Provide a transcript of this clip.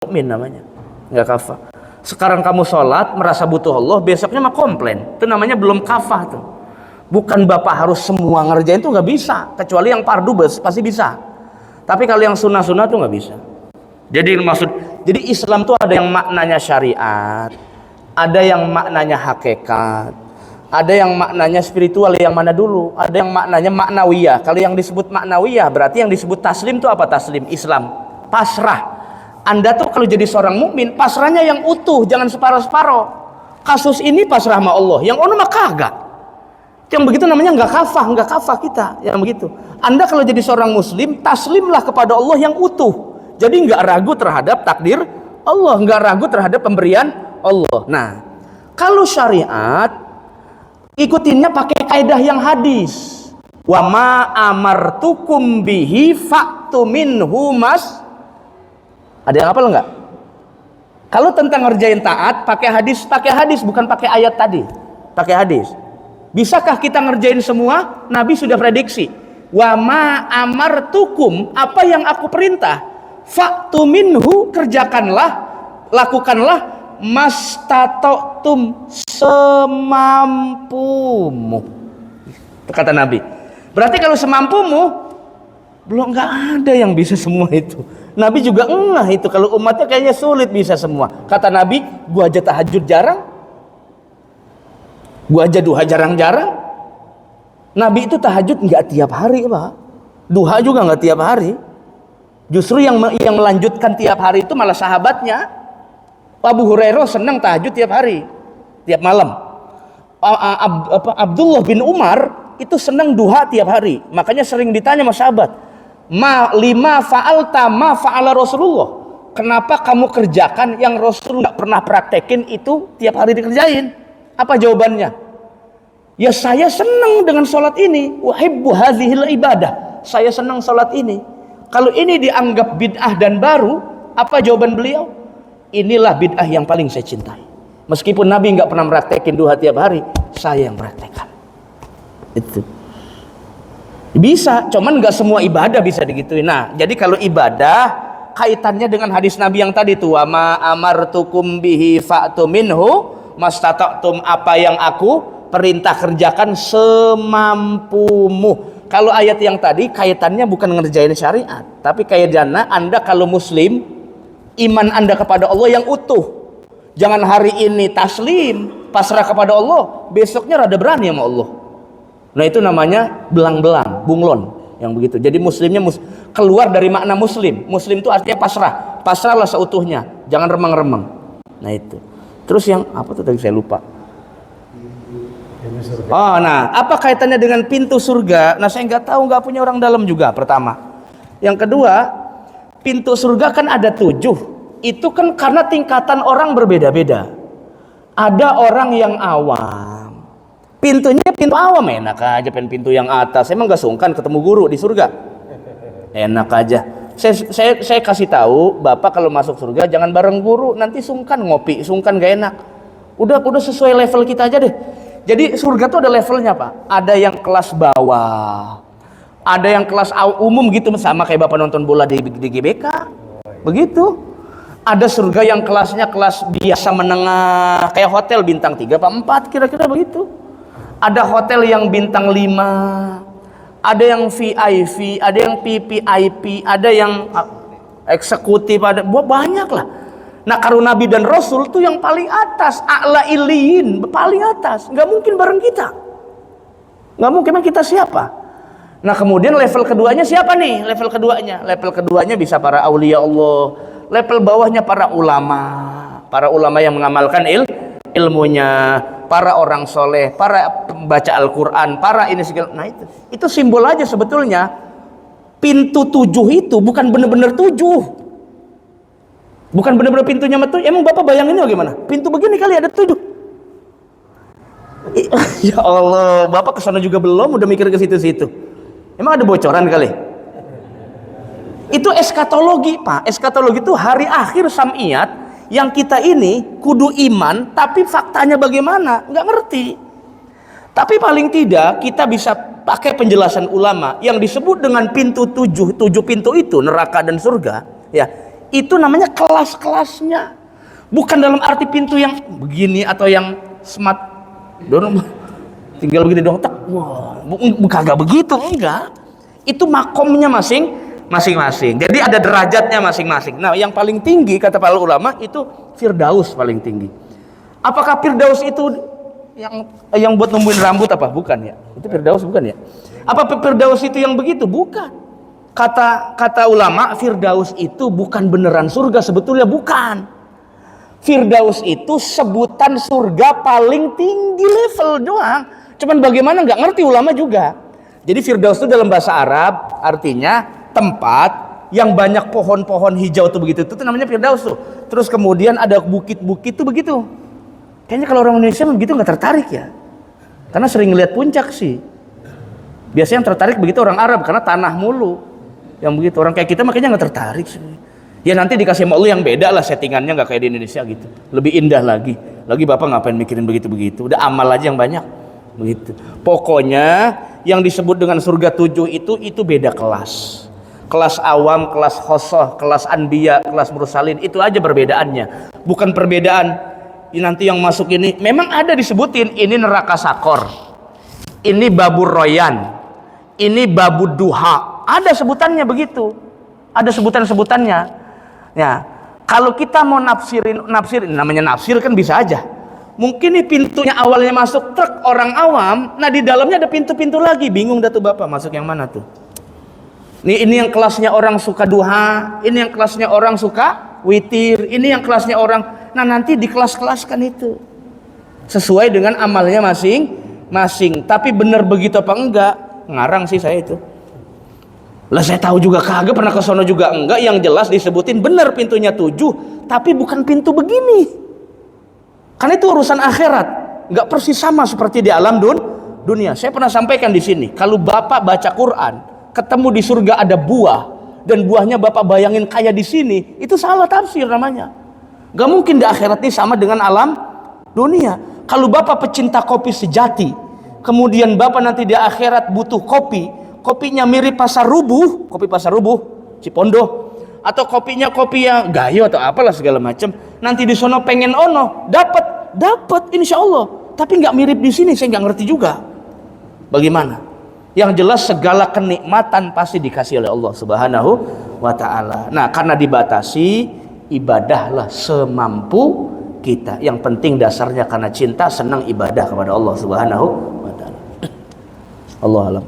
mukmin namanya, nggak kafah. Sekarang kamu sholat merasa butuh Allah, besoknya mah komplain, itu namanya belum kafah tuh. Bukan bapak harus semua ngerjain tuh, nggak bisa, kecuali yang fardu pasti bisa. Tapi kalau yang sunnah-sunnah tuh nggak bisa. Jadi Islam tuh ada yang maknanya syariat, ada yang maknanya hakikat, ada yang maknanya spiritual. Yang mana dulu? Ada yang maknanya maknawiyah. Kalau yang disebut maknawiyah berarti yang disebut taslim tuh apa? Taslim Islam, pasrah. Anda tuh kalau jadi seorang mukmin, pasrahnya yang utuh, jangan separoh-separoh. Kasus ini pasrah sama Allah, yang ono mah kagak. Yang begitu namanya nggak kafah kita. Yang begitu. Anda kalau jadi seorang muslim, taslimlah kepada Allah yang utuh. Jadi nggak ragu terhadap takdir Allah, nggak ragu terhadap pemberian Allah. Nah, kalau syariat ikutinnya pakai kaidah yang hadis. Wa ma amartukum bihi fa'tu minhu mas. Ada yang hafal nggak? Kalau tentang ngerjain taat pakai hadis bukan pakai ayat tadi. Pakai hadis. Bisakah kita ngerjain semua? Nabi sudah prediksi. Wa ma amartukum, apa yang aku perintah, fa'tu minhu, kerjakanlah, lakukanlah, mastata'tum, semampumu. Itu kata Nabi. Berarti kalau semampumu, belum, nggak ada yang bisa semua itu. Nabi juga itu kalau umatnya kayaknya sulit bisa semua. Kata Nabi, gua aja tahajud jarang, gua aja duha jarang-jarang. Nabi itu tahajud nggak tiap hari, Pak. Duha juga nggak tiap hari. Justru yang melanjutkan tiap hari itu malah sahabatnya. Abu Hurairah senang tahajud tiap hari, tiap malam. Abdullah bin Umar itu senang duha tiap hari. Makanya sering ditanya sama sahabat, lima fa'alta ma fa'ala Rasulullah. Kenapa kamu kerjakan yang Rasul nggak pernah praktekin itu tiap hari dikerjain? Apa jawabannya? Ya saya senang dengan sholat ini. Uhibbu hadhil ibadah. Saya senang sholat ini. Kalau ini dianggap bid'ah dan baru, apa jawaban beliau? Inilah bid'ah yang paling saya cintai. Meskipun Nabi nggak pernah praktekin duha tiap hari, saya yang praktekkan. Itu. Bisa, cuman nggak semua ibadah bisa digituin. Nah, jadi kalau ibadah kaitannya dengan hadis Nabi yang tadi tuh, wa ma amartukum bihi fa'tu minhu mastata'tum, apa yang aku perintah kerjakan semampumu. Kalau ayat yang tadi kaitannya bukan ngerjain syariat, tapi kaitannya Anda kalau muslim, iman Anda kepada Allah yang utuh. Jangan hari ini taslim, pasrah kepada Allah, besoknya rada berani sama Allah. Nah itu namanya belang-belang, bunglon yang begitu. Jadi muslimnya keluar dari makna muslim. Muslim itu artinya pasrah. Pasrahlah seutuhnya, jangan remang-remang. Nah itu. Terus yang apa tuh tadi saya lupa. Oh, nah apa kaitannya dengan pintu surga? Nah saya nggak tahu, nggak punya orang dalam juga. Pertama. Yang kedua, pintu surga kan ada 7. Itu kan karena tingkatan orang berbeda-beda. Ada orang yang awam. Pintunya pintu awam, enak aja pintu yang atas. Emang gak sungkan ketemu guru di surga? Enak aja. Saya kasih tahu, Bapak kalau masuk surga jangan bareng guru, nanti sungkan ngopi, sungkan gak enak. Udah sesuai level kita aja deh. Jadi surga tuh ada levelnya, Pak. Ada yang kelas bawah, ada yang kelas umum gitu, sama kayak Bapak nonton bola di GBK. Begitu. Ada surga yang kelasnya kelas biasa menengah, kayak hotel bintang 3 apa 4 kira-kira begitu. Ada hotel yang bintang 5, ada yang VIP, ada yang PPIP, ada yang eksekutif, ada banyak lah. Nah kalau Nabi dan Rasul tuh yang paling atas, a'la illiyin, paling atas, nggak mungkin bareng kita, nggak mungkin. Kita siapa? Nah kemudian level keduanya siapa nih? Level keduanya bisa para aulia Allah, level bawahnya para ulama yang mengamalkan ilmunya, para orang soleh, para pembaca Al-Quran, para ini segala. Nah itu simbol aja sebetulnya. Pintu 7 itu bukan benar-benar 7, bukan benar-benar pintunya betul. Emang Bapak bayanginnya bagaimana? Pintu begini kali ada 7. Ya Allah, Bapak kesana juga belum, udah mikir ke situ-situ. Emang ada bocoran kali? Itu eskatologi, Pak. Eskatologi itu hari akhir sam'iyat. Yang kita ini kudu iman, tapi faktanya bagaimana? Nggak ngerti. Tapi paling tidak kita bisa pakai penjelasan ulama yang disebut dengan pintu 7 pintu itu, neraka dan surga. Ya, Itu namanya kelas-kelasnya. Bukan dalam arti pintu yang begini atau yang smart. Tinggal begini dong, tak. Wah, kagak begitu, enggak. Itu makomnya masing-masing. Jadi ada derajatnya masing-masing. Nah, yang paling tinggi kata para ulama itu Firdaus paling tinggi. Apakah Firdaus itu yang buat numbuhin rambut apa? Bukan ya. Itu Firdaus bukan ya? Apa Firdaus itu yang begitu? Bukan. Kata ulama, Firdaus itu bukan beneran surga, sebetulnya bukan. Firdaus itu sebutan surga paling tinggi level doang. Cuman bagaimana nggak ngerti ulama juga. Jadi Firdaus itu dalam bahasa Arab artinya tempat yang banyak pohon-pohon hijau tuh begitu. Itu namanya Firdaus tuh. Terus kemudian ada bukit-bukit tuh begitu. Kayaknya kalau orang Indonesia begitu nggak tertarik ya. Karena sering lihat puncak sih. Biasanya yang tertarik begitu orang Arab karena tanah mulu. Yang begitu orang kayak kita makanya nggak tertarik sih. Ya nanti dikasih sama Allah yang beda lah settingannya, nggak kayak di Indonesia gitu. Lebih indah lagi. Lagi Bapak ngapain mikirin begitu-begitu. Udah amal aja yang banyak. Begitu. Pokoknya yang disebut dengan surga 7 itu beda kelas. Kelas awam, kelas khosoh, kelas anbiya, kelas mursalin, itu aja perbedaannya. Bukan perbedaan nanti yang masuk ini memang ada disebutin, ini neraka sakor, ini babur royan, ini babud duha, ada sebutannya begitu, ada sebutan-sebutannya. Ya, kalau kita mau nafsirin namanya nafsir kan bisa aja. Mungkin nih pintunya awalnya masuk truk orang awam, nah di dalamnya ada pintu-pintu lagi, bingung dah tuh Bapak masuk yang mana tuh. Ini yang kelasnya orang suka duha, ini yang kelasnya orang suka witir, ini yang kelasnya orang. Nah nanti di kelas-kelaskan itu sesuai dengan amalnya masing-masing. Tapi benar begitu apa enggak? Ngarang sih saya itu. Lah saya tahu juga kagak, pernah ke sono juga enggak. Yang jelas disebutin benar pintunya 7, tapi bukan pintu begini. Karena itu urusan akhirat, enggak persis sama seperti di alam dunia. Saya pernah sampaikan di sini, kalau Bapak baca Quran, ketemu di surga ada buah, dan buahnya Bapak bayangin kayak di sini, itu salah tafsir namanya. Gak mungkin di akhirat ini sama dengan alam dunia. Kalau Bapak pecinta kopi sejati, kemudian Bapak nanti di akhirat butuh kopinya mirip pasar rubuh, kopi pasar rubuh, Cipondoh, atau kopinya kopi yang Gayo atau apalah segala macam. Nanti di sono pengen dapat insya Allah. Tapi nggak mirip di sini, saya nggak ngerti juga. Bagaimana? Yang jelas segala kenikmatan pasti dikasih oleh Allah Subhanahu wa Ta'ala. Nah, karena dibatasi, ibadahlah semampu kita. Yang penting dasarnya karena cinta, senang ibadah kepada Allah Subhanahu wa Ta'ala. Allah alam.